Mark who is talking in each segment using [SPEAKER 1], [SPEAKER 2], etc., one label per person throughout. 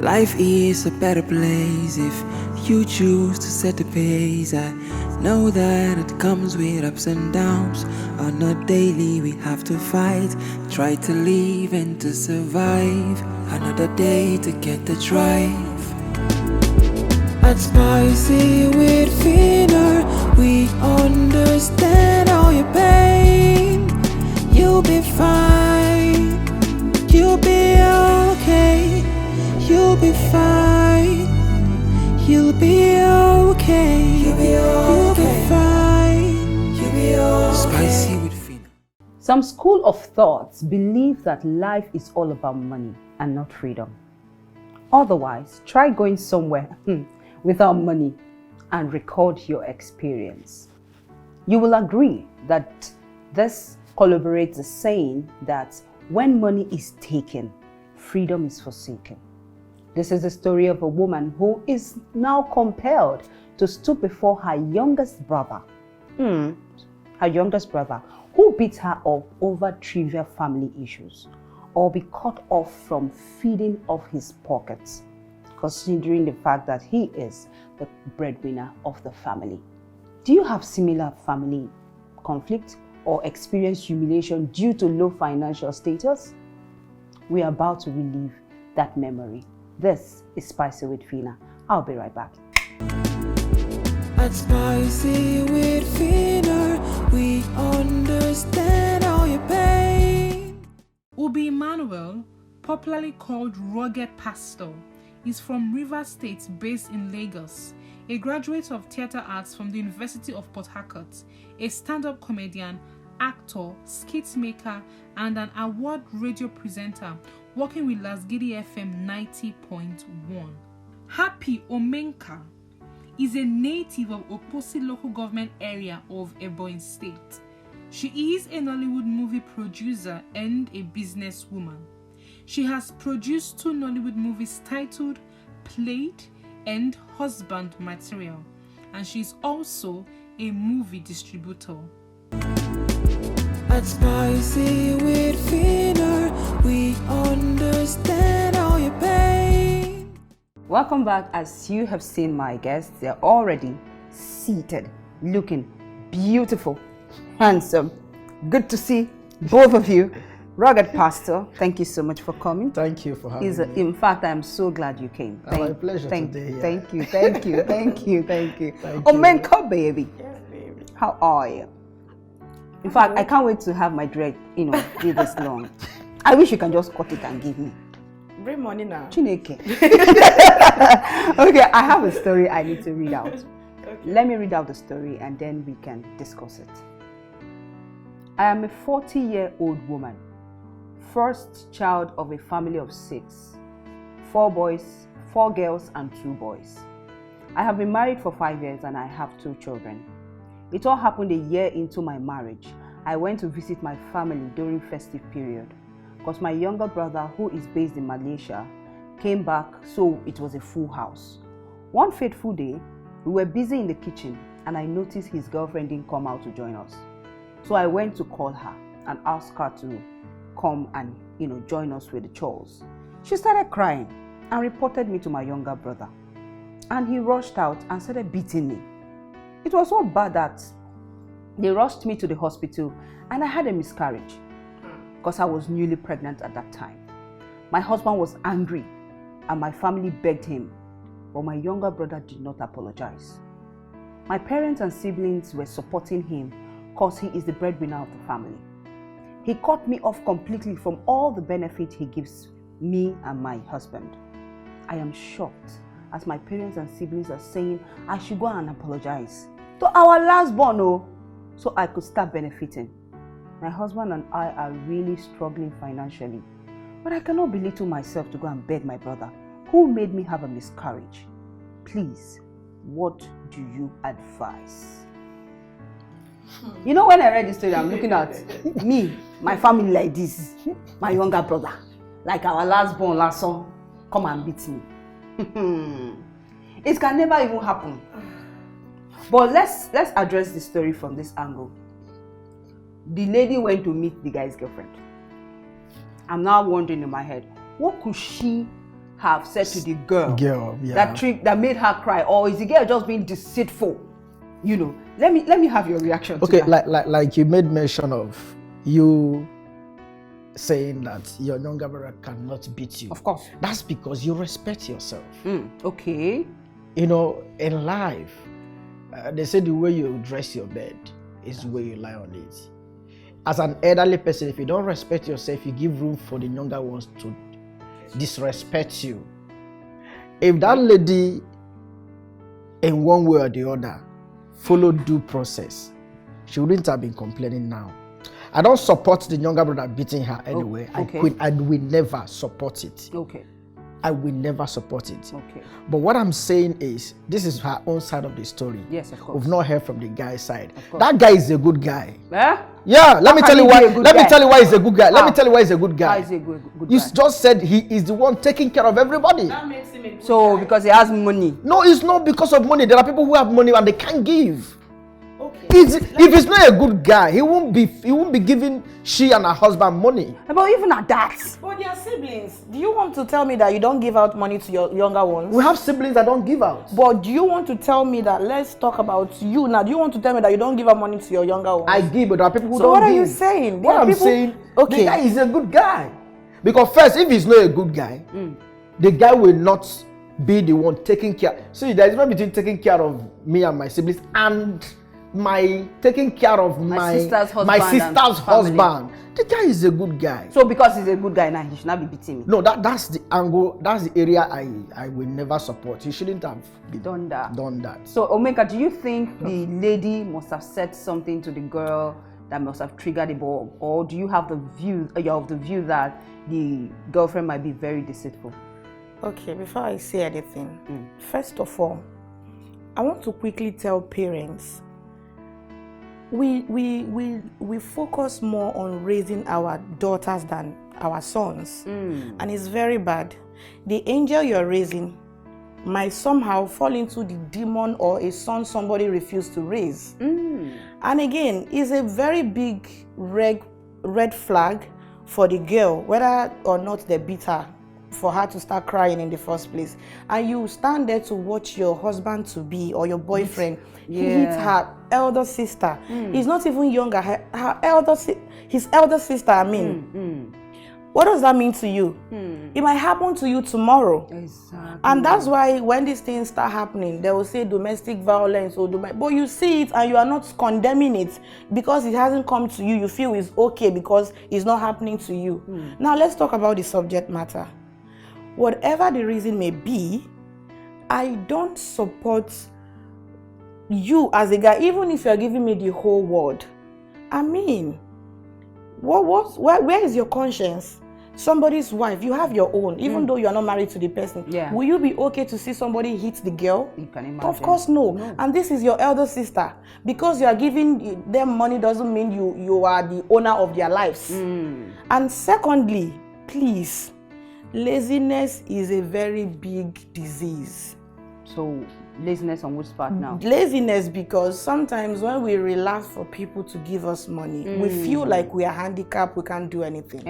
[SPEAKER 1] Life is a better place if you choose to set the pace. I know that it comes with ups and downs. On a daily we have to fight, try to live and to survive. Another day to get the drive. At Spicy with Phina, we understand all your pain. You'll be fine, you'll be okay. You'll be fine, you'll be okay. You'll be fine, you'll be okay. Spicy with Phina.
[SPEAKER 2] Some school of thoughts believe that life is all about money and not freedom. Otherwise, try going somewhere without money and record your experience. You will agree that this corroborates the saying that when money is taken, freedom is forsaken. This is the story of a woman who is now compelled to stoop before her youngest brother. Her youngest brother, who beats her up over trivial family issues, or be cut off from feeding off his pockets, considering the fact that he is the breadwinner of the family. Do you have similar family conflict or experience humiliation due to low financial status? We are about to relive that memory. This is Spicy with Phina. I'll be right back.
[SPEAKER 1] At Spicy with Phina, we understand all your pain.
[SPEAKER 3] Ubi Emmanuel, popularly called Rugged Pastor, is from Rivers State based in Lagos, a graduate of theatre arts from the University of Port Harcourt, a stand-up comedian, actor, skit maker, and an award radio presenter working with Lasgidi FM 90.1. Happy Omenka is a native of Oposi local government area of Ebonyi State. She is a Nollywood movie producer and a businesswoman. She has produced 2 Nollywood movies titled Played and Husband Material, and she is also a movie distributor.
[SPEAKER 1] At Spicy with Phina, we understand all your pain.
[SPEAKER 2] Welcome back. As you have seen my guests, they're already seated, looking beautiful, handsome. Good to see both of you. Rugged Pastor, thank you so much for coming.
[SPEAKER 4] Thank you for having me.
[SPEAKER 2] In fact, I'm so glad you came.
[SPEAKER 4] My pleasure today.
[SPEAKER 2] Thank you, thank you, thank you, thank you.
[SPEAKER 4] Thank
[SPEAKER 2] Oh,
[SPEAKER 4] you.
[SPEAKER 2] Menka baby.
[SPEAKER 4] Yes, baby.
[SPEAKER 2] How are you? In fact, I can't wait to have my dread, be this long. I wish you can just cut it and give me.
[SPEAKER 4] Bring money now.
[SPEAKER 2] Chineke. Okay, I have a story I need to read out.
[SPEAKER 4] Okay.
[SPEAKER 2] Let me read out the story and then we can discuss it. I am a 40-year-old woman, first child of a family of 6, 4 boys, 4 girls and 2 boys. I have been married for 5 years and I have 2 children. It all happened a year into my marriage. I went to visit my family during festive period because my younger brother, who is based in Malaysia, came back, so it was a full house. One fateful day, we were busy in the kitchen and I noticed his girlfriend didn't come out to join us. So I went to call her and ask her to come and join us with the chores. She started crying and reported me to my younger brother. And he rushed out and started beating me. It was so bad that they rushed me to the hospital and I had a miscarriage because I was newly pregnant at that time. My husband was angry and my family begged him, but my younger brother did not apologize. My parents and siblings were supporting him because he is the breadwinner of the family. He cut me off completely from all the benefit he gives me and my husband. I am shocked as my parents and siblings are saying I should go and apologize to our last born, so I could start benefiting. My husband and I are really struggling financially, but I cannot belittle myself to go and beg my brother, who made me have a miscarriage. Please, what do you advise? When I read this story, I'm looking at me, my family like this, my younger brother, like our last born last son, come and beat me. It can never even happen. But let's address the story from this angle. The lady went to meet the guy's girlfriend. I'm now wondering in my head, what could she have said to the girl
[SPEAKER 4] yeah.
[SPEAKER 2] that made her cry, or is the girl just being deceitful? You know, let me have your reaction to that.
[SPEAKER 4] like you made mention of you saying that your younger brother cannot beat you.
[SPEAKER 2] Of course.
[SPEAKER 4] That's because you respect yourself.
[SPEAKER 2] Okay.
[SPEAKER 4] You know, in life, they say the way you dress your bed is the way you lie on it. As an elderly person, if you don't respect yourself, you give room for the younger ones to disrespect you. If that lady, in one way or the other, followed due process, she wouldn't have been complaining now. I don't support the younger brother beating her anyway.
[SPEAKER 2] Okay.
[SPEAKER 4] I will never support it.
[SPEAKER 2] Okay.
[SPEAKER 4] I will never support it.
[SPEAKER 2] Okay.
[SPEAKER 4] But what I'm saying is, this is her own side of the story.
[SPEAKER 2] Yes, of course.
[SPEAKER 4] We've not heard from the guy's side. That guy is a good guy.
[SPEAKER 2] Yeah?
[SPEAKER 4] Yeah, let me tell you why. Let me tell you why he's a good guy. Let me tell you why he's a good guy.
[SPEAKER 2] How is he a good
[SPEAKER 4] You
[SPEAKER 2] guy?
[SPEAKER 4] just said he is the one taking care of everybody.
[SPEAKER 3] That makes him a good
[SPEAKER 2] So
[SPEAKER 3] guy.
[SPEAKER 2] because he has money.
[SPEAKER 4] No, it's not because of money. There are people who have money and they can't give.
[SPEAKER 3] Okay.
[SPEAKER 4] If he's not a good guy, he won't be giving she and her husband money.
[SPEAKER 2] But even at that.
[SPEAKER 5] But they are siblings. Do you want to tell me that you don't give out money to your younger ones?
[SPEAKER 4] We have siblings that don't give out.
[SPEAKER 5] But do you want to tell me that, let's talk about you now, do you want to tell me that you don't give out money to your younger ones?
[SPEAKER 4] I give, but there are people who
[SPEAKER 5] So
[SPEAKER 4] don't give.
[SPEAKER 5] what are you saying?
[SPEAKER 4] What
[SPEAKER 5] There are
[SPEAKER 4] I'm
[SPEAKER 5] people-
[SPEAKER 4] saying,
[SPEAKER 5] Okay.
[SPEAKER 4] the guy is a good guy. Because first, if he's not a good guy, the guy will not be the one taking care. See, there's a difference between taking care of me and my siblings and my taking care of my
[SPEAKER 2] sister's husband.
[SPEAKER 4] my sister's
[SPEAKER 2] and family.
[SPEAKER 4] husband. The guy is a good guy.
[SPEAKER 2] So because he's a good guy now, he should not be beating me.
[SPEAKER 4] No, that's the angle, that's the area I will never support. You shouldn't have
[SPEAKER 2] Done that.
[SPEAKER 4] So
[SPEAKER 2] Omeka, do you think the lady must have said something to the girl that must have triggered the ball, or do you have the view? You're of the view that the girlfriend might be very deceitful?
[SPEAKER 5] Okay, before I say anything, first of all, I want to quickly tell parents, we focus more on raising our daughters than our sons, and it's very bad. The angel you're raising might somehow fall into the demon or a son somebody refused to raise. And again, it's a very big red flag for the girl, whether or not they beat her, for her to start crying in the first place. And you stand there to watch your husband to be or your boyfriend hit her elder sister. He's not even younger, his elder sister, I mean. What does that mean to you? It might happen to you tomorrow.
[SPEAKER 2] Exactly.
[SPEAKER 5] And that's why when these things start happening, they will say domestic violence or but you see it and you are not condemning it because it hasn't come to you. You feel it's okay because it's not happening to you. Now let's talk about the subject matter. Whatever the reason may be, I don't support you as a guy, even if you're giving me the whole world. I mean, where is your conscience? Somebody's wife, you have your own, even though you are not married to the person. Will you be okay to see somebody hit the girl?
[SPEAKER 2] You can imagine.
[SPEAKER 5] Of course no. And this is your elder sister. Because you are giving them money doesn't mean you are the owner of their lives. And secondly, please, laziness is a very big disease.
[SPEAKER 2] So laziness on which part now?
[SPEAKER 5] Laziness, because sometimes when we relax for people to give us money, we feel like we are handicapped, we can't do anything.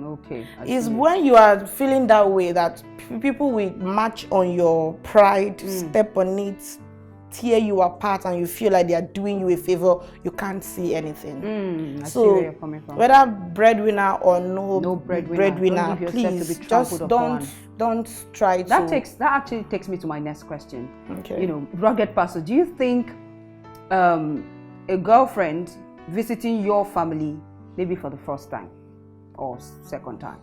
[SPEAKER 2] Okay.
[SPEAKER 5] It's when you are feeling that way that people will march on your pride, step on it, tear you apart, and you feel like they are doing you a favor, you can't see anything.
[SPEAKER 2] I see
[SPEAKER 5] So
[SPEAKER 2] where you're coming from.
[SPEAKER 5] whether breadwinner or no
[SPEAKER 2] breadwinner, don't give yourself
[SPEAKER 5] please
[SPEAKER 2] to be
[SPEAKER 5] just
[SPEAKER 2] trampled
[SPEAKER 5] don't
[SPEAKER 2] upon.
[SPEAKER 5] try
[SPEAKER 2] That
[SPEAKER 5] to.
[SPEAKER 2] actually takes me to my next question.
[SPEAKER 5] Okay.
[SPEAKER 2] You know, rugged pastor, do you think a girlfriend visiting your family maybe for the first time or second time,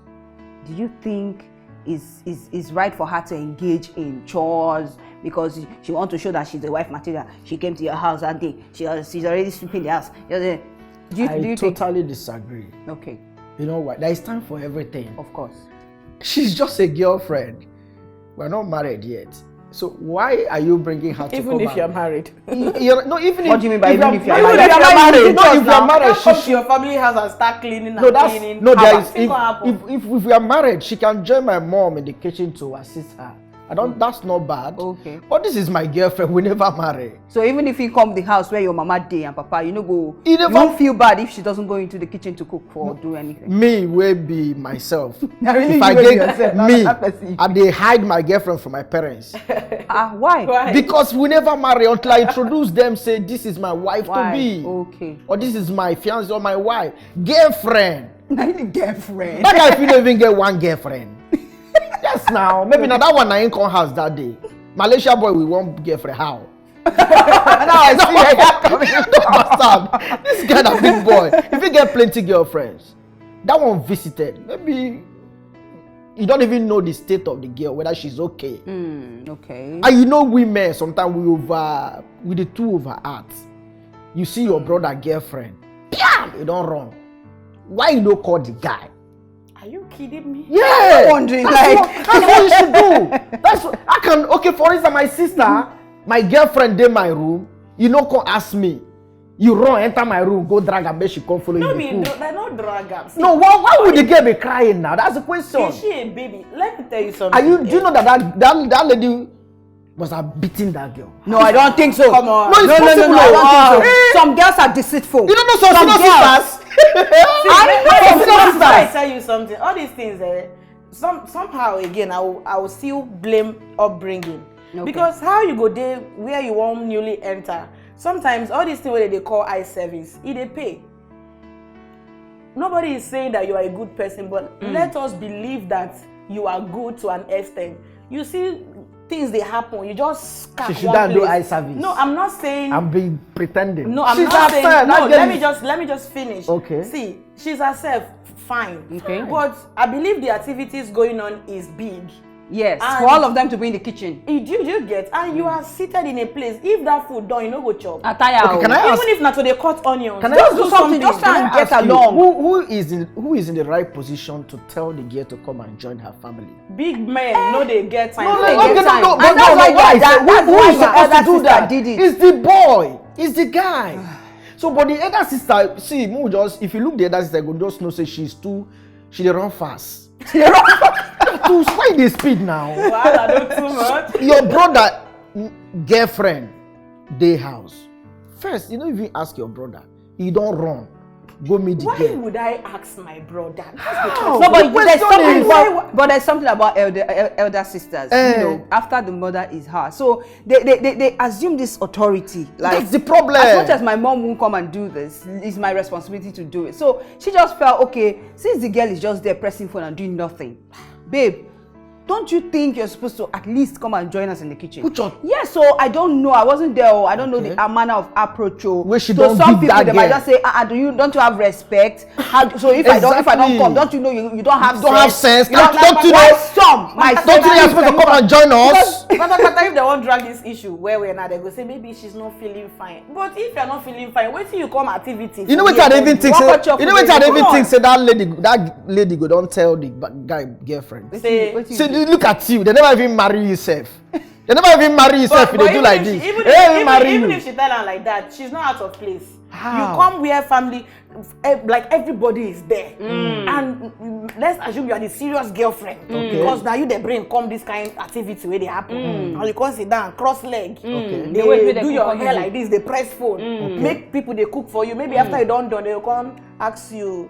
[SPEAKER 2] do you think is right for her to engage in chores because she wants to show that she's a wife material? She came to your house that day, she's already sweeping the house. Do you
[SPEAKER 4] totally disagree.
[SPEAKER 2] Okay.
[SPEAKER 4] You know what? There is time for everything.
[SPEAKER 2] Of course.
[SPEAKER 4] She's just a girlfriend. We're not married yet. So why are you bringing her to
[SPEAKER 5] Even if you're married.
[SPEAKER 4] No, even
[SPEAKER 2] What do you mean by even if you're
[SPEAKER 5] Even
[SPEAKER 2] married?
[SPEAKER 5] if you're married,
[SPEAKER 4] No, if you're married,
[SPEAKER 5] come to your family house and start cleaning
[SPEAKER 4] No,
[SPEAKER 5] and
[SPEAKER 4] that's
[SPEAKER 5] cleaning.
[SPEAKER 4] no. There is
[SPEAKER 5] Think what happened.
[SPEAKER 4] if we are married, she can join my mom in the kitchen to assist her. I don't. That's not bad.
[SPEAKER 2] Okay.
[SPEAKER 4] But this is my girlfriend. We never marry.
[SPEAKER 2] So even if you come to the house where your mama day and papa, you
[SPEAKER 4] You
[SPEAKER 2] you won't feel bad if she doesn't go into the kitchen to cook or do anything.
[SPEAKER 4] Me will be myself.
[SPEAKER 2] Really,
[SPEAKER 4] if I
[SPEAKER 2] you
[SPEAKER 4] get
[SPEAKER 2] yourself,
[SPEAKER 4] me,
[SPEAKER 2] not that person.
[SPEAKER 4] and they hide my girlfriend from my parents.
[SPEAKER 2] Why?
[SPEAKER 4] Because we never marry until I introduce them. Say this is my wife to be.
[SPEAKER 2] Okay.
[SPEAKER 4] Or this is my fiance or my wife, girlfriend.
[SPEAKER 2] Not the girlfriend.
[SPEAKER 4] That guy, if you don't even get one girlfriend. Yes, now maybe now that one I ain't come house that day. Malaysia boy, we want girlfriend. How? Now I see where you're coming. You don't understand. This guy, that big boy. If you get plenty girlfriends, that one visited. Maybe you don't even know the state of the girl, whether she's okay.
[SPEAKER 2] Okay.
[SPEAKER 4] And you know, women sometimes we the two over art. You see your brother girlfriend, you don't run. Why you don't call the guy?
[SPEAKER 5] Are you kidding me?
[SPEAKER 4] Yeah,
[SPEAKER 2] I'm wondering,
[SPEAKER 4] that's what you should do. That's what I can. Okay, for instance, my sister, my girlfriend in my room. You know, come ask me. You run, enter my room, go drag her, make she come follow
[SPEAKER 5] No,
[SPEAKER 4] you.
[SPEAKER 5] they're not drag ups.
[SPEAKER 4] No, why would the girl be crying now? That's the question.
[SPEAKER 5] Is she a baby? Let me tell you something.
[SPEAKER 4] Do you know that lady was beating that girl?
[SPEAKER 2] No, I don't think so.
[SPEAKER 5] Come on.
[SPEAKER 4] No, it's possible.
[SPEAKER 2] I don't think so. Some girls are deceitful.
[SPEAKER 4] You don't know some sisters.
[SPEAKER 5] I tell you something. All these things, somehow again, I will still blame upbringing.
[SPEAKER 2] Okay.
[SPEAKER 5] Because how you go there where you won't newly enter. Sometimes all these things where they call eye service, they pay. Nobody is saying that you are a good person, but let us believe that you are good to an extent. You see things they happen, you just scatter.
[SPEAKER 4] She shouldn't do eye service.
[SPEAKER 5] No, I'm not saying.
[SPEAKER 4] I'm being pretending.
[SPEAKER 5] No, I'm
[SPEAKER 4] she's
[SPEAKER 5] not saying.
[SPEAKER 4] herself.
[SPEAKER 5] No, let me just finish.
[SPEAKER 4] Okay.
[SPEAKER 5] See, she's herself, fine.
[SPEAKER 2] Okay.
[SPEAKER 5] But I believe the activities going on is big.
[SPEAKER 2] Yes,
[SPEAKER 5] And
[SPEAKER 2] for all of them to be in the kitchen.
[SPEAKER 5] You get, and you are seated in a place. If that food done, you no go chop.
[SPEAKER 4] Okay, can I ask?
[SPEAKER 5] Even if not to they cut onions,
[SPEAKER 4] Can I
[SPEAKER 5] just
[SPEAKER 4] ask
[SPEAKER 5] do
[SPEAKER 4] you
[SPEAKER 5] something.
[SPEAKER 2] just try and get
[SPEAKER 4] Ask you,
[SPEAKER 2] along.
[SPEAKER 4] who is in the right position to tell the girl to come and join her family?
[SPEAKER 5] Big men, no, they get time.
[SPEAKER 2] No,
[SPEAKER 5] They
[SPEAKER 2] no,
[SPEAKER 5] get
[SPEAKER 2] no,
[SPEAKER 5] time.
[SPEAKER 2] no,
[SPEAKER 4] but
[SPEAKER 2] and that's why
[SPEAKER 4] why I
[SPEAKER 2] that-
[SPEAKER 4] say,
[SPEAKER 2] that's
[SPEAKER 4] who
[SPEAKER 2] why
[SPEAKER 4] is
[SPEAKER 2] my
[SPEAKER 4] supposed to
[SPEAKER 2] other
[SPEAKER 4] do
[SPEAKER 2] sister
[SPEAKER 4] that?
[SPEAKER 2] did it.
[SPEAKER 4] It's the boy. It's the guy. So, but the other sister, see, if you look the other sister, go just know say she dey run fast. Why they speed now?
[SPEAKER 5] Well, I don't too much.
[SPEAKER 4] Your brother girlfriend day house. First, you don't even ask your brother. You don't run. Go meet the
[SPEAKER 5] Why
[SPEAKER 4] girl.
[SPEAKER 5] would I ask my brother?
[SPEAKER 4] How?
[SPEAKER 2] No, but
[SPEAKER 4] The
[SPEAKER 2] there's
[SPEAKER 4] question
[SPEAKER 2] something
[SPEAKER 4] is-
[SPEAKER 2] but there's something about elder sisters. You know, after the mother is her, so they assume this authority. Like,
[SPEAKER 4] That's the problem.
[SPEAKER 2] As much as my mom won't come and do this, it's my responsibility to do it. So she just felt, okay, since the girl is just there pressing phone and doing nothing, babe, don't you think you're supposed to at least come and join us in the kitchen?
[SPEAKER 4] Which one?
[SPEAKER 2] Yeah, so I don't know. I wasn't there. I don't know
[SPEAKER 4] Okay.
[SPEAKER 2] the manner of approach.
[SPEAKER 4] Where she
[SPEAKER 2] so
[SPEAKER 4] don't
[SPEAKER 2] some
[SPEAKER 4] give
[SPEAKER 2] people
[SPEAKER 4] that
[SPEAKER 2] they might
[SPEAKER 4] girl.
[SPEAKER 2] just say, don't you have respect? So if I don't
[SPEAKER 4] Exactly.
[SPEAKER 2] come, don't you know you don't have
[SPEAKER 4] You don't have sense.
[SPEAKER 2] You don't
[SPEAKER 4] you
[SPEAKER 2] why
[SPEAKER 4] know?
[SPEAKER 2] some? My
[SPEAKER 4] Don't you know you're supposed to come and join us?
[SPEAKER 5] But if they won't drag this issue where we're now, they go say maybe she's not feeling fine. But if you're not feeling fine, wait till you come activities.
[SPEAKER 4] You know what I even think?
[SPEAKER 2] Walk out your
[SPEAKER 4] You know what
[SPEAKER 2] food,
[SPEAKER 4] I even
[SPEAKER 5] come
[SPEAKER 4] think?
[SPEAKER 5] on.
[SPEAKER 4] Say that lady go don't tell the guy girlfriend.
[SPEAKER 5] Say,
[SPEAKER 4] See, look at you. They never even marry yourself. They never even marry yourself. If they do like this.
[SPEAKER 5] Even if she tell her like that, she's not out of place.
[SPEAKER 4] How?
[SPEAKER 5] You come where family, like everybody is there, and let's assume you are the serious girlfriend because now you the brain come this kind of activity where they happen, and you come sit down, cross leg,
[SPEAKER 4] Okay.
[SPEAKER 2] The way
[SPEAKER 5] they
[SPEAKER 2] they
[SPEAKER 5] do
[SPEAKER 2] cook
[SPEAKER 5] your
[SPEAKER 2] on
[SPEAKER 5] hair
[SPEAKER 2] you.
[SPEAKER 5] like this, they press phone, make people they cook for you. Maybe after you done, they will come ask you.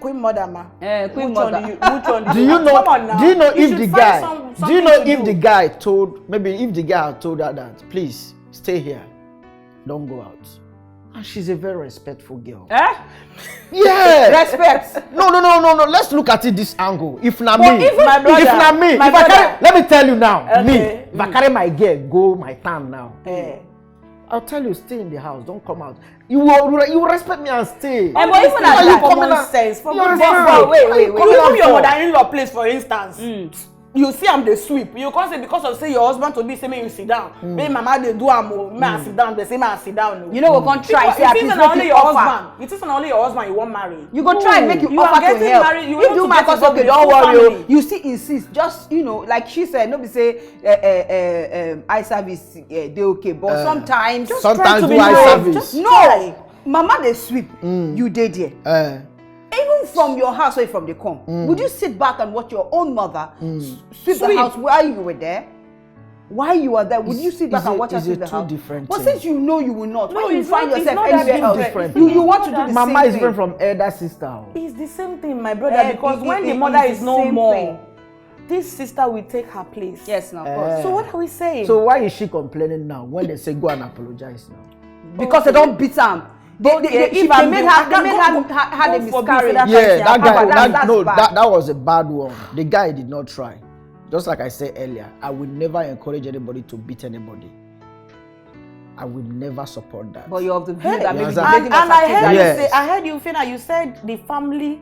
[SPEAKER 5] Queen mother ma.
[SPEAKER 2] Queen
[SPEAKER 5] which
[SPEAKER 2] mother.
[SPEAKER 5] Which one
[SPEAKER 4] Do you know?
[SPEAKER 5] Come on now.
[SPEAKER 4] Do you know if
[SPEAKER 5] should
[SPEAKER 4] the
[SPEAKER 5] find
[SPEAKER 4] guy? Do you
[SPEAKER 5] something
[SPEAKER 4] know
[SPEAKER 5] to
[SPEAKER 4] if
[SPEAKER 5] do.
[SPEAKER 4] the guy told? Maybe if the guy had told her that, please stay here, don't go out. And she's a very respectful girl. Yeah.
[SPEAKER 2] Respect.
[SPEAKER 4] No. Let's look at it this angle. If not
[SPEAKER 2] But
[SPEAKER 4] me,
[SPEAKER 2] even
[SPEAKER 5] my brother,
[SPEAKER 4] if not me,
[SPEAKER 5] my
[SPEAKER 4] if I
[SPEAKER 5] brother.
[SPEAKER 4] carry, let me tell you now,
[SPEAKER 5] Okay.
[SPEAKER 4] me, if I carry my girl, go my town now.
[SPEAKER 5] Eh.
[SPEAKER 4] I'll tell you, stay in the house, don't come out. You will respect me and stay.
[SPEAKER 2] But even
[SPEAKER 4] Why
[SPEAKER 2] at
[SPEAKER 4] you
[SPEAKER 2] that,
[SPEAKER 4] coming
[SPEAKER 5] common
[SPEAKER 4] out?
[SPEAKER 5] sense. For
[SPEAKER 4] You
[SPEAKER 5] good
[SPEAKER 4] understand?
[SPEAKER 5] but
[SPEAKER 2] wait.
[SPEAKER 4] Why you
[SPEAKER 5] You
[SPEAKER 4] coming out
[SPEAKER 5] know your
[SPEAKER 4] for?
[SPEAKER 5] mother-in-law place, for instance. You see I'm the sweep. You can't say because of say your husband to be say me you sit down. Maybe mama they do am me I sit down. They say me I sit down.
[SPEAKER 2] You know we can't try.
[SPEAKER 5] Because
[SPEAKER 2] Say at
[SPEAKER 5] it
[SPEAKER 2] least
[SPEAKER 5] isn't
[SPEAKER 2] make
[SPEAKER 5] only
[SPEAKER 2] you
[SPEAKER 5] your
[SPEAKER 2] offer.
[SPEAKER 5] husband. It isn't only your husband you want marry.
[SPEAKER 2] You go try and make you
[SPEAKER 5] You are
[SPEAKER 2] offer to
[SPEAKER 5] getting
[SPEAKER 2] help.
[SPEAKER 5] married, you
[SPEAKER 2] If
[SPEAKER 5] want
[SPEAKER 2] you
[SPEAKER 5] to
[SPEAKER 2] might
[SPEAKER 5] get
[SPEAKER 2] cause
[SPEAKER 5] involved
[SPEAKER 2] okay,
[SPEAKER 5] with
[SPEAKER 2] don't
[SPEAKER 5] the
[SPEAKER 2] worry.
[SPEAKER 5] family.
[SPEAKER 2] You still insist. Just like she said, nobody say eye service they okay, but sometimes
[SPEAKER 4] Sometimes
[SPEAKER 5] to
[SPEAKER 4] do
[SPEAKER 5] be
[SPEAKER 4] eye
[SPEAKER 5] nice.
[SPEAKER 4] service.
[SPEAKER 5] Just
[SPEAKER 2] no. Mama they sweep. You dey there. Even Even from your house where from the come, would you sit back and watch your own mother sweep the house while you were there? While you are there, would you sit back and watch her sweep the house? But since you know you will not, when you find yourself anywhere else, you want to do the same thing.
[SPEAKER 4] Mama is different from elder sister.
[SPEAKER 5] It's the same thing, my brother, because when the mother is no more, this sister will take her place.
[SPEAKER 2] Yes, now, of course.
[SPEAKER 5] So what are we saying?
[SPEAKER 4] So why is she complaining now when they say go and apologize now?
[SPEAKER 2] Because they don't beat her. They made her had a miscarriage.
[SPEAKER 4] Yeah, that was a bad one. The guy did not try. Just like I said earlier, I would never encourage anybody to beat anybody. I would never support that.
[SPEAKER 2] But you're of the view that maybe
[SPEAKER 5] and I heard you, Phina, you said the family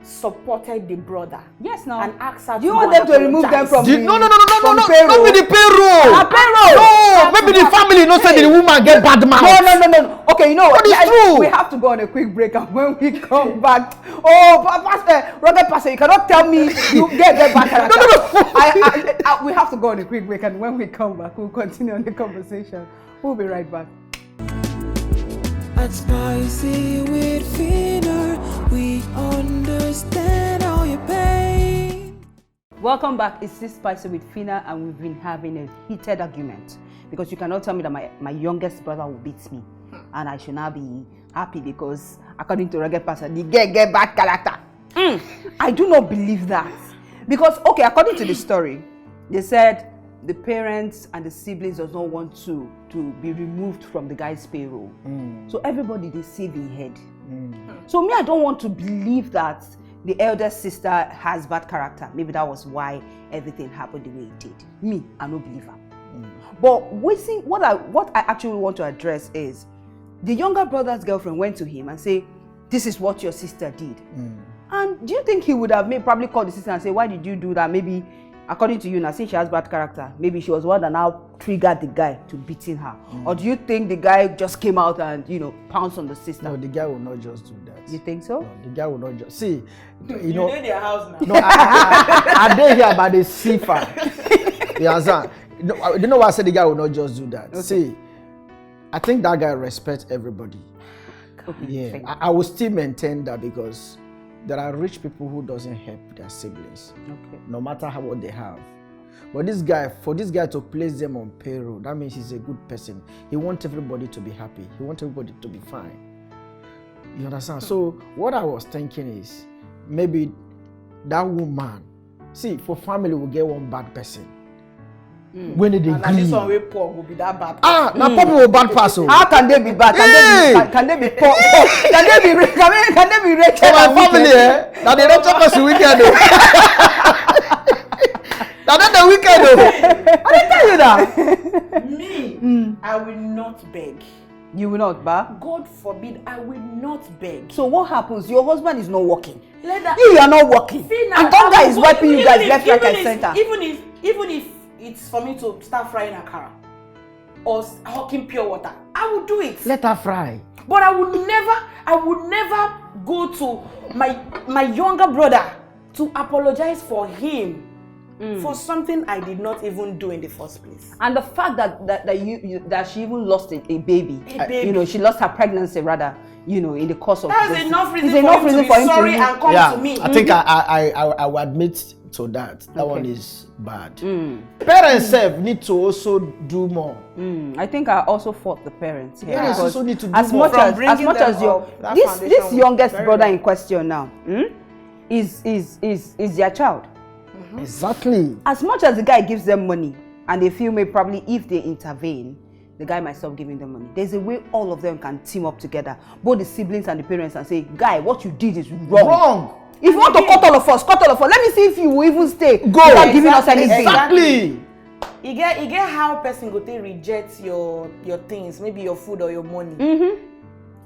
[SPEAKER 5] supported the brother.
[SPEAKER 2] Yes, now.
[SPEAKER 5] And asked her
[SPEAKER 2] do you want them to remove them from the
[SPEAKER 4] No,
[SPEAKER 2] payroll?
[SPEAKER 4] not with the payroll.
[SPEAKER 2] Payroll.
[SPEAKER 4] No, maybe the family not say the woman get bad mouth.
[SPEAKER 2] No. Okay, you know what?
[SPEAKER 4] It's true.
[SPEAKER 2] We have to go on a quick break, and when we come back, Pastor, Robert Pastor, you cannot tell me you get back. No. We have to go on a quick break, and when we come back, we'll continue on the conversation. We'll be right back.
[SPEAKER 1] At Spicy with Phina, we understand all your pain.
[SPEAKER 2] Welcome back. It's this Spicy with Phina, and we've been having a heated argument because you cannot tell me that my youngest brother will beat me, and I should not be happy because, according to Rugged Pastor, the get bad character. I do not believe that because, okay, according to the story, they said the parents and the siblings does not want to be removed from the guy's payroll. So everybody they save in head. So me, I don't want to believe that the elder sister has bad character. Maybe that was why everything happened the way it did. Me, I don't believe her. But we see what I actually want to address is the younger brother's girlfriend went to him and say, "This is what your sister did." And do you think he would have probably called the sister and say, "Why did you do that?" Maybe, according to you, now since she has bad character, maybe she was one that now triggered the guy to beating her. Or do you think the guy just came out and pounced on the sister?
[SPEAKER 4] No, the guy will not just do that.
[SPEAKER 2] You think so?
[SPEAKER 4] No, the guy will not just see.
[SPEAKER 5] You know their house now.
[SPEAKER 4] No, I did hear about the CFA. You understand? You know why I said the guy will not just do that? Okay. See, I think that guy respects everybody. Okay, yeah, I will still maintain that because there are rich people who doesn't help their siblings, no matter what they have. But for this guy to place them on payroll, that means he's a good person. He wants everybody to be happy. He wants everybody to be fine. You understand? So what I was thinking is, maybe that woman, see, for family will get one bad person. When did they agree?
[SPEAKER 5] And this one way poor will be that bad.
[SPEAKER 4] Now people will bad person.
[SPEAKER 2] How can they be bad? Can they be poor? Can they be rich? Can they be rich?
[SPEAKER 4] My family, now they don't talk us the weekend. Now that's the weekend. I didn't tell you that.
[SPEAKER 5] Me, I will not beg.
[SPEAKER 2] You will not, ba?
[SPEAKER 5] God forbid, I will not beg.
[SPEAKER 2] So what happens? Your husband is not working. You
[SPEAKER 5] are
[SPEAKER 2] not working. And that guy is wiping you guys left, right, and center.
[SPEAKER 5] Even if it's for me to start frying akara or hawking pure water, I will do it.
[SPEAKER 4] Let her fry.
[SPEAKER 5] But I would never go to my younger brother to apologize for him for something I did not even do in the first place.
[SPEAKER 2] And the fact that she even lost a baby. She lost her pregnancy rather, in the course of
[SPEAKER 5] that's enough reason for him to be sorry and come to me.
[SPEAKER 4] I think I will admit to that. That one is bad. Parents need to also do more.
[SPEAKER 2] I think I also fought the parents here.
[SPEAKER 4] Parents also need to do
[SPEAKER 2] as
[SPEAKER 4] more.
[SPEAKER 2] Much as this youngest brother in question now is their child.
[SPEAKER 4] Exactly.
[SPEAKER 2] As much as the guy gives them money and they feel maybe probably if they intervene, the guy might stop giving them money. There's a way all of them can team up together, both the siblings and the parents, and say, "Guy, what you did is wrong. If you want to cut all of us, cut all of us. Let me see if you will even stay without giving us anything."
[SPEAKER 4] Exactly.
[SPEAKER 5] You get how person go to reject your things, maybe your food or your money.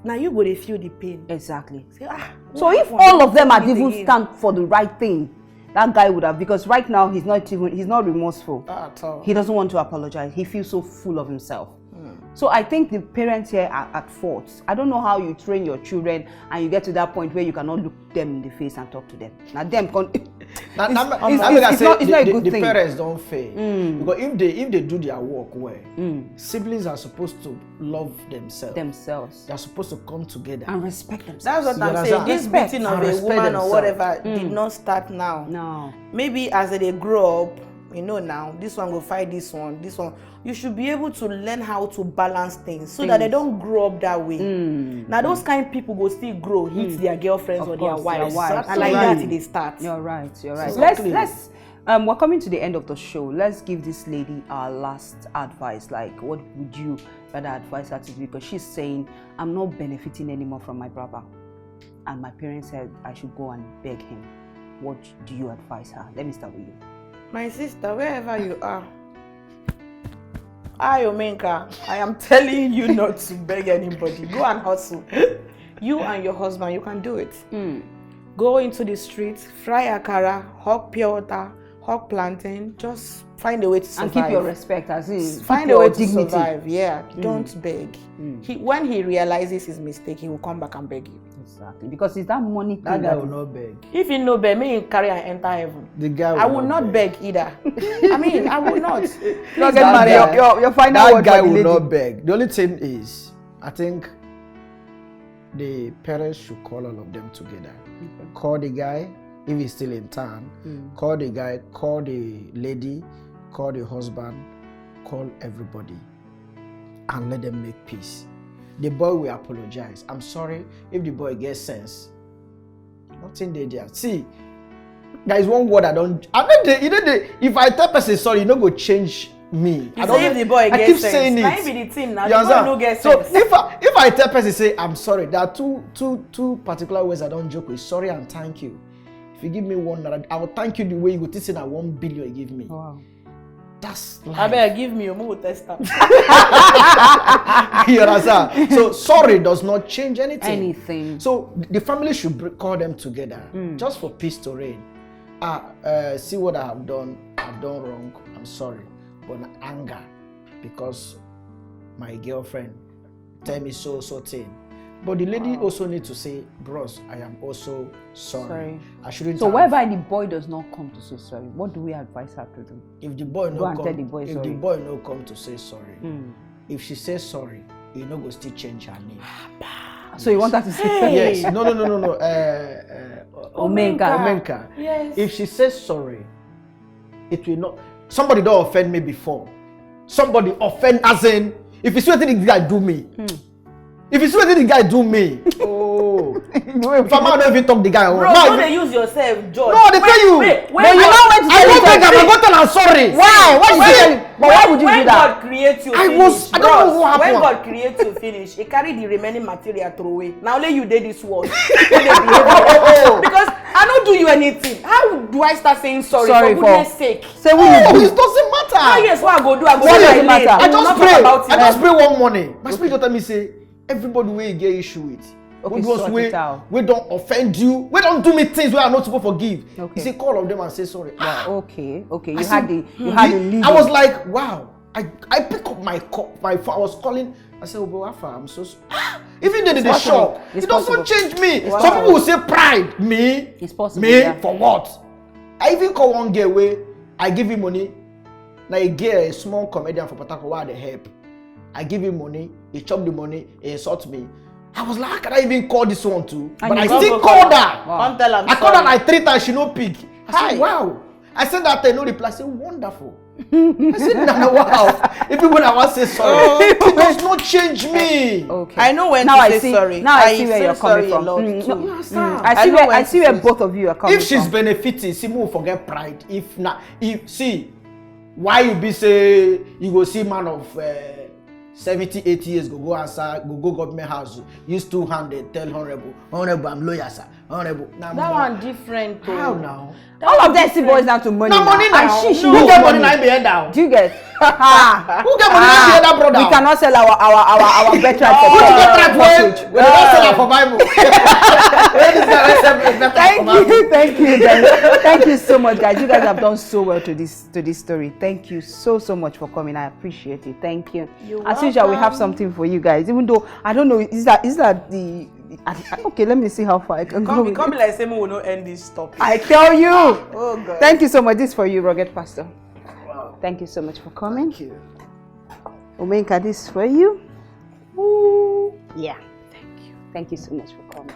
[SPEAKER 5] Now you go to feel the pain.
[SPEAKER 2] Exactly. Say, so if all of them had even stand for the right thing, that guy would have, because right now he's not remorseful.
[SPEAKER 5] At all.
[SPEAKER 2] He doesn't want to apologize. He feels so full of himself. So I think the parents here are at fault. I don't know how you train your children and you get to that point where you cannot look them in the face and talk to them. Now them it's not a good thing.
[SPEAKER 4] The parents don't fail because if they do their work well, siblings are supposed to love themselves. They are supposed to come together
[SPEAKER 2] and respect themselves.
[SPEAKER 5] That's what I'm saying. This beating of a woman or whatever did not start now.
[SPEAKER 2] No.
[SPEAKER 5] Maybe as they grow up, now this one will fight this one. You should be able to learn how to balance things so that they don't grow up that way. Now those kind of people will still grow, hit their girlfriends or their wives. And like that they start.
[SPEAKER 2] You're right.
[SPEAKER 4] Exactly.
[SPEAKER 2] Let's we're coming to the end of the show. Let's give this lady our last advice. Like, what would you rather advise her to do? Because she's saying, I'm not benefiting anymore from my brother, and my parents said I should go and beg him. What do you advise her? Let me start with you.
[SPEAKER 5] My sister, wherever you are, Omenka, I am telling you not to beg anybody. Go and hustle. You and your husband, you can do it. Go into the streets, fry akara, hawk pure water, hawk plantain. Just find a way to survive.
[SPEAKER 2] And keep your respect, as in
[SPEAKER 5] find a way to survive. Yeah, don't beg. When he realizes his mistake, he will come back and beg you.
[SPEAKER 2] Exactly, because it's that money thing.
[SPEAKER 4] That guy will not beg.
[SPEAKER 5] If he no beg, may he carry and enter heaven.
[SPEAKER 4] The guy will
[SPEAKER 5] I will not beg either. I will not.
[SPEAKER 2] You're getting married. Your final
[SPEAKER 4] that
[SPEAKER 2] word
[SPEAKER 4] guy
[SPEAKER 2] for the
[SPEAKER 4] will
[SPEAKER 2] lady.
[SPEAKER 4] not beg. The only thing is, I think the parents should call all of them together. Call the guy if he's still in town. Call the guy. Call the lady. Call the husband. Call everybody, and let them make peace. The boy will apologize. I'm sorry if the boy gets sense. Nothing there. See, there is one word I don't. If I tell person sorry, you no go change me.
[SPEAKER 5] You say if the boy
[SPEAKER 4] I
[SPEAKER 5] gets
[SPEAKER 4] keep
[SPEAKER 5] sense.
[SPEAKER 4] saying it.
[SPEAKER 5] Might be the thing now.
[SPEAKER 4] You
[SPEAKER 5] The boy
[SPEAKER 4] understand?
[SPEAKER 5] no get
[SPEAKER 4] So
[SPEAKER 5] sense.
[SPEAKER 4] if I tell person say I'm sorry, there are two particular ways I don't joke with. Sorry and thank you. If you give me $1, I will thank you the way you go think na 1 billion you give me.
[SPEAKER 2] Wow.
[SPEAKER 4] That's life.
[SPEAKER 5] I better give me a move test up.
[SPEAKER 4] You understand? So sorry does not change anything. So the family should call them together just for peace to reign. See what I have done. I've done wrong. I'm sorry, but anger because my girlfriend tell me so thing. But the lady also needs to say, bros, I am also sorry. I shouldn't.
[SPEAKER 2] So whereby the boy does not come to say sorry, what do we advise her to do?
[SPEAKER 4] If the boy
[SPEAKER 2] Go and tell the boy sorry.
[SPEAKER 4] the boy no come to say sorry, if she says sorry, you no go still change her name.
[SPEAKER 2] So you want her to say sorry?
[SPEAKER 4] Yes. No.
[SPEAKER 2] Omenka.
[SPEAKER 5] Yes.
[SPEAKER 4] If she says sorry, it will not. Somebody don't offend me before. Somebody offend as in if you see what the guy do me. If you see what the guy do me. Oh. If I'm not even talk the guy.
[SPEAKER 5] Bro, don't they use yourself, George?
[SPEAKER 4] No, they tell you.
[SPEAKER 5] Wait,
[SPEAKER 2] But you know when to
[SPEAKER 4] I
[SPEAKER 2] say
[SPEAKER 4] don't think
[SPEAKER 2] sorry.
[SPEAKER 4] I'm going to tell her sorry.
[SPEAKER 2] Why? What did you tell him? But why would you
[SPEAKER 5] when
[SPEAKER 2] do that?
[SPEAKER 5] God creates you,
[SPEAKER 4] I
[SPEAKER 5] finish,
[SPEAKER 4] don't know what
[SPEAKER 5] when
[SPEAKER 4] happened.
[SPEAKER 5] God creates you, finish, he carry the remaining material throw away. Now only you did this world. Because I don't do you anything. How do I start saying sorry for goodness sake?
[SPEAKER 2] Say what you do.
[SPEAKER 4] It doesn't matter.
[SPEAKER 5] Ah, yes, what I go do? I go
[SPEAKER 2] What
[SPEAKER 5] do
[SPEAKER 2] does
[SPEAKER 5] my
[SPEAKER 2] it matter?
[SPEAKER 5] lane.
[SPEAKER 4] I
[SPEAKER 5] will
[SPEAKER 4] just
[SPEAKER 5] not
[SPEAKER 4] pray.
[SPEAKER 5] talk about
[SPEAKER 4] I
[SPEAKER 5] it.
[SPEAKER 4] just pray one morning. My spirit tell me say, everybody will get issue with.
[SPEAKER 2] Okay,
[SPEAKER 4] Those
[SPEAKER 2] sort it out.
[SPEAKER 4] we don't offend you. We don't do me things where I'm not supposed to forgive.
[SPEAKER 2] Okay.
[SPEAKER 4] He say call of them and say sorry. Wow.
[SPEAKER 2] Okay. You
[SPEAKER 4] I
[SPEAKER 2] had
[SPEAKER 4] said,
[SPEAKER 2] the lead.
[SPEAKER 4] I was like, wow. I pick up my phone. I was calling. I said, oh, bro, Alpha, I'm so sorry. Even though they shock, it doesn't change me. Some people will say pride. Me?
[SPEAKER 2] It's possible.
[SPEAKER 4] Me?
[SPEAKER 2] Yeah.
[SPEAKER 4] For what? I even call one girl where I give him money. Now he get a small comedian for Patako where they help. I give him money. He chop the money. He insult me. I was like, how can I even call this one too?
[SPEAKER 2] And
[SPEAKER 4] But I
[SPEAKER 2] you
[SPEAKER 4] still called her.
[SPEAKER 5] Come tell her I'm
[SPEAKER 4] I called her
[SPEAKER 5] sorry.
[SPEAKER 4] like 3 times. She no pick. I said,
[SPEAKER 5] Hi.
[SPEAKER 4] wow. I said that no reply. I said, wonderful. I said, no, wow. If people that want to say sorry, it does not change me.
[SPEAKER 2] Okay.
[SPEAKER 5] I know when
[SPEAKER 2] now
[SPEAKER 5] to say sorry.
[SPEAKER 2] Now I see where you're coming from. I see where both of you are coming from.
[SPEAKER 4] If she's benefiting, see, we forget pride. If not, why you be say you go see man of 70, 80 years go answer, go government house, use 2 hands, tell honorable, I'm lawyer, sir. Honorable.
[SPEAKER 5] That one different too.
[SPEAKER 4] How now?
[SPEAKER 2] all of them see boys down to money.
[SPEAKER 4] No money now.
[SPEAKER 2] And she
[SPEAKER 4] Who get money now be head down?
[SPEAKER 2] Do you get?
[SPEAKER 4] Who get money now be head down, brother?
[SPEAKER 2] We cannot sell our birthright for
[SPEAKER 4] Who
[SPEAKER 2] free.
[SPEAKER 4] get that way? We don't sell it for Bible.
[SPEAKER 2] Thank you. Thank you, guys. Thank you so much, guys. You guys have done so well to this story. Thank you so much for coming. I appreciate it. Thank you. As usual, we have something for you guys. Even though I don't know, is that the okay? Let me see how far I can go.
[SPEAKER 5] Come like say we will not end this topic.
[SPEAKER 2] I tell you.
[SPEAKER 5] Oh God.
[SPEAKER 2] Thank you so much. This is for you, Rugged Pastor. Wow. Thank you so much for coming.
[SPEAKER 4] Thank you.
[SPEAKER 2] Omenka, this is for you. Ooh. Yeah. Thank you. Thank you so much for coming.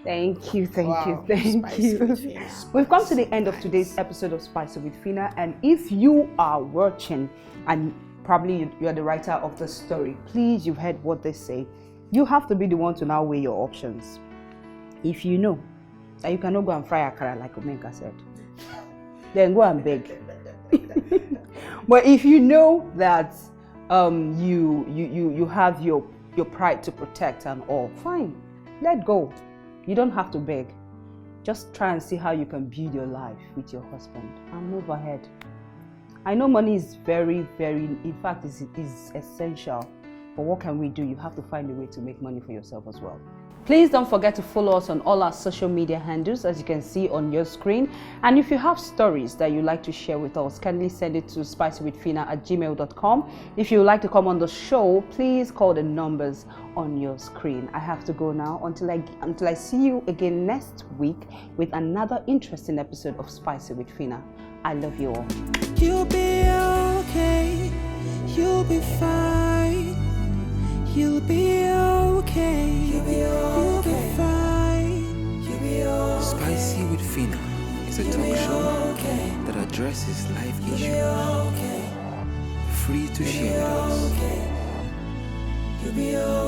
[SPEAKER 2] Thank you. Thank you. We've come to the end of today's episode of Spicy with Phina, and if you are watching and probably you're the writer of the story, please, you've heard what they say. You have to be the one to now weigh your options. If you know that you cannot go and fry akara like Omenka said, then go and beg. But if you know that you have your pride to protect and all, fine, let go. You don't have to beg. Just try and see how you can build your life with your husband and move ahead. I know money is very, very, in fact, is essential. But what can we do? You have to find a way to make money for yourself as well. Please don't forget to follow us on all our social media handles, as you can see on your screen. And if you have stories that you'd like to share with us, kindly send it to spicywithphina@gmail.com. If you would like to come on the show, please call the numbers on your screen. I have to go now until I see you again next week with another interesting episode of Spicy with Phina. I love you all.
[SPEAKER 1] You'll be okay. You'll be fine. You'll be okay. You'll be fine. Spicy with Phina is a talk show that addresses life issues. Free to share with us.